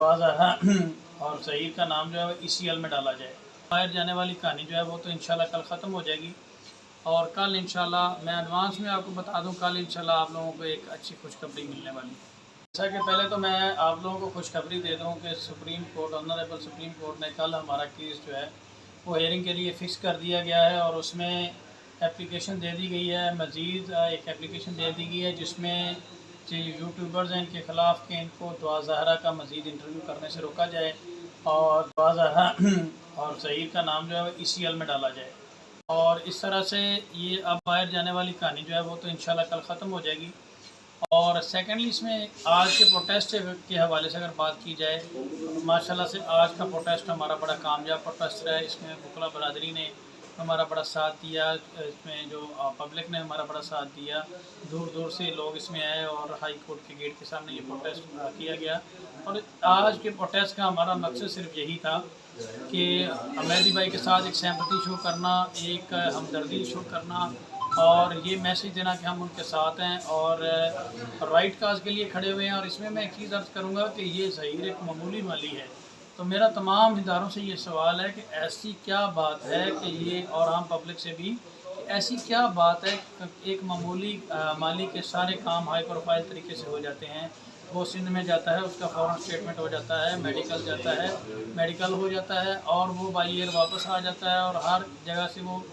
और ज़हीर का नाम जो है वो ECL में डाला जाए। बाहर जाने वाली कहानी जो है वो तो इंशाल्लाह कल ख़त्म हो जाएगी और कल इंशाल्लाह मैं एडवांस में आपको बता दूं, कल इंशाल्लाह आप लोगों को एक अच्छी खुशखबरी मिलने वाली है। जैसा कि पहले तो मैं आप लोगों को खुशखबरी दे दूं कि supreme court, honourable supreme court ने कल हमारा केस जो है वो हेयरिंग के लिए फ़िक्स कर दिया गया है और उसमें एप्लीकेशन दे दी गई है। मज़ीद एक एप्लीकेशन दे दी गई है जिसमें जो यूट्यूबर्स हैं इनके ख़िलाफ़ कि इनको दुआ ज़हरा का मज़ीद इंटरव्यू करने से रोका जाए और दुआ ज़हरा और ज़हीर का नाम जो है वो ECL में डाला जाए। और इस तरह से ये अब बाहर जाने वाली कहानी जो है वो तो इंशाल्लाह कल ख़त्म हो जाएगी। और सेकेंडली इसमें आज के प्रोटेस्ट के हवाले से अगर बात की जाए तो माशाल्लाह से आज का प्रोटेस्ट हमारा बड़ा कामयाब प्रोटेस्ट रहा है। इसमें वकला बरादरी ने हमारा बड़ा साथ दिया, इसमें जो पब्लिक ने हमारा बड़ा साथ दिया, दूर दूर से लोग इसमें आए और हाई कोर्ट के गेट के सामने ये प्रोटेस्ट किया गया। और आज के प्रोटेस्ट का हमारा मकसद सिर्फ यही था कि मेहदी भाई के साथ एक सहमति शो करना, एक हमदर्दी शो करना और ये मैसेज देना कि हम उनके साथ हैं और राइट काज के लिए खड़े हुए हैं। और इसमें मैं एक चीज़ अर्ज़ करूँगा कि ये ज़हीर एक मामूली माली है, तो मेरा तमाम इदारों से ये सवाल है कि ऐसी क्या बात है कि ये, और आम पब्लिक से भी, ऐसी क्या बात है कि एक मामूली माली के सारे काम हाई प्रोफाइल तरीके से हो जाते हैं। वो सिंध में जाता है, उसका फ़ौरन स्टेटमेंट हो जाता है, मेडिकल जाता है, मेडिकल हो जाता है और वो बाई एयर वापस आ जाता है और हर जगह से वो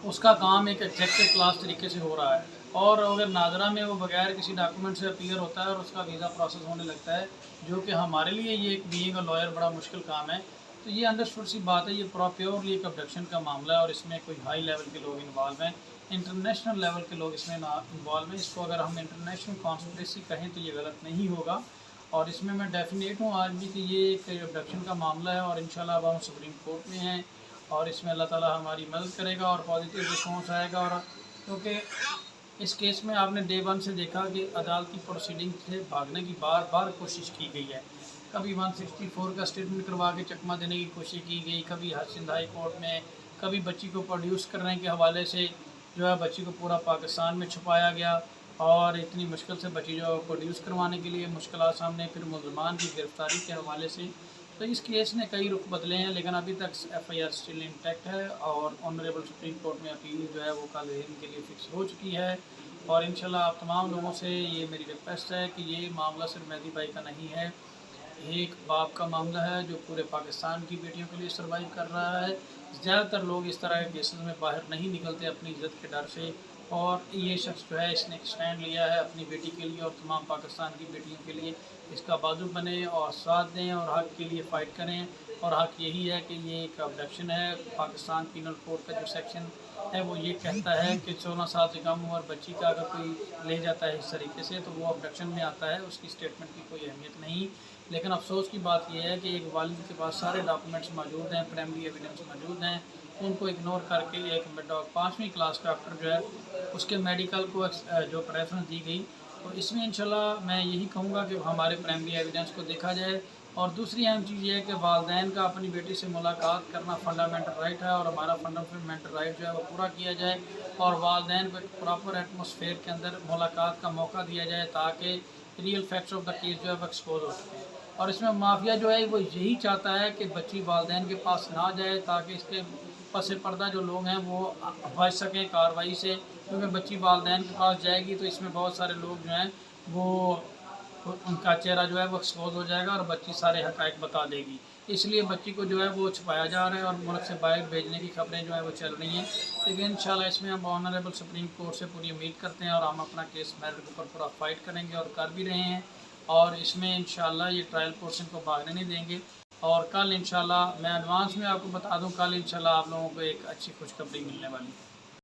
उसका काम एक एग्जेक्टिव क्लास तरीके से हो रहा है। और अगर नाजरा में वो बगैर किसी डॉक्यूमेंट से अपीयर होता है और उसका वीज़ा प्रोसेस होने लगता है, जो कि हमारे लिए ये एक बीइंग अ लॉयर बड़ा मुश्किल काम है। तो ये अंडरस्टूड सी बात है, ये प्योरली एक अबडक्शन का मामला है और इसमें कोई हाई लेवल के लोग इन्वॉल्व हैं, इंटरनेशनल लेवल के लोग इसमें इन्वॉल्व हैं। इसको अगर हम इंटरनेशनल कॉन्स्पिरेसी कहें तो ये गलत नहीं होगा और इसमें मैं डेफिनेट हूँ आज भी कि ये एक अबडक्शन का मामला है और इंशाल्लाह अब हम सुप्रीम कोर्ट में हैं और इसमें अल्लाह ताला हमारी मदद करेगा और पॉजिटिव रिस्पॉन्स आएगा। और क्योंकि इस केस में आपने डे वन से देखा कि अदालती प्रोसीडिंग से भागने की बार बार कोशिश की गई है। कभी 164 का स्टेटमेंट करवा के चकमा देने की कोशिश की गई, कभी सिंध हाई कोर्ट में, कभी बच्ची को प्रोड्यूस करने के हवाले से जो है बच्ची को पूरा पाकिस्तान में छुपाया गया और इतनी मुश्किल से बच्ची जो प्रोड्यूस करवाने के लिए मुश्किल सामने, फिर मुलजमान की गिरफ़्तारी के हवाले से। तो इस केस ने कई रुख बदले हैं लेकिन अभी तक FIR स्टिल इंटैक्ट है और ऑनरेबल सुप्रीम कोर्ट में अपील जो है वो कल हेयरिंग के लिए फ़िक्स हो चुकी है। और इंशाल्लाह आप तमाम लोगों से ये मेरी रिक्वेस्ट है कि ये मामला सिर्फ मेहदी भाई का नहीं है, एक बाप का मामला है जो पूरे पाकिस्तान की बेटियों के लिए सर्वाइव कर रहा है। ज़्यादातर लोग इस तरह के केसेस में बाहर नहीं निकलते अपनी इज़्ज़त के डर से, और ये शख्स जो है इसने स्टैंड लिया है अपनी बेटी के लिए और तमाम पाकिस्तान की बेटियों के लिए। इसका बाजू बने और साथ दें और हक़ के लिए फ़ाइट करें। और हक़ यही है कि ये एक अबडक्शन है। पाकिस्तान पीनल कोड का जो सेक्शन है वो ये कहता है कि 16 साल से कम उम्र बच्ची का अगर कोई ले जाता है इस तरीके से तो वो अबडक्शन में आता है, उसकी स्टेटमेंट की कोई अहमियत नहीं। लेकिन अफसोस की बात यह है कि एक वालिद के पास सारे डॉक्यूमेंट्स मौजूद हैं, प्राइमरी एविडेंस मौजूद हैं, उनको इग्नोर करके एक 5वीं क्लास का डॉक्टर जो है उसके मेडिकल को जो प्रेफरेंस दी गई। तो इसमें इंशाल्लाह मैं यही कहूँगा कि हमारे प्राइमरी एविडेंस को देखा जाए। और दूसरी अहम चीज़ ये है कि वालिदैन का अपनी बेटी से मुलाकात करना फंडामेंटल राइट है और हमारा फंडामेंटल राइट जो है वो पूरा किया जाए और वालिदैन को एक प्रॉपर एटमॉस्फेयर के अंदर मुलाकात का मौका दिया जाए ताकि real facts of the case जो है वो एक्सपोज हो सके। और इसमें माफिया जो है वो यही चाहता है कि बच्ची वालिदैन के पास ना जाए ताकि इसके पस पर्दा जो लोग हैं वो बच सकें कार्रवाई से, क्योंकि बच्ची वालिदैन के पास जाएगी तो इसमें बहुत सारे लोग जो हैं वो उनका चेहरा जो है वो एक्सपोज हो जाएगा और बच्ची सारे हक़ाइक़ बता देगी। इसलिए बच्ची को जो है वो छुपाया जा रहा है और मुल्क से बाहर भेजने की खबरें जो है वो चल रही हैं। लेकिन इंशाल्लाह इसमें हम ऑनरेबल सुप्रीम कोर्ट से पूरी उम्मीद करते हैं और हम अपना केस मेरिट के ऊपर पूरा फाइट करेंगे और कर भी रहे हैं। और इसमें इंशाल्लाह ये ट्रायल पोर्शन को भागने नहीं देंगे। और कल इंशाल्लाह मैं एडवांस में आपको बता दूं, कल इंशाल्लाह आप लोगों को एक अच्छी खुशखबरी मिलने वाली है।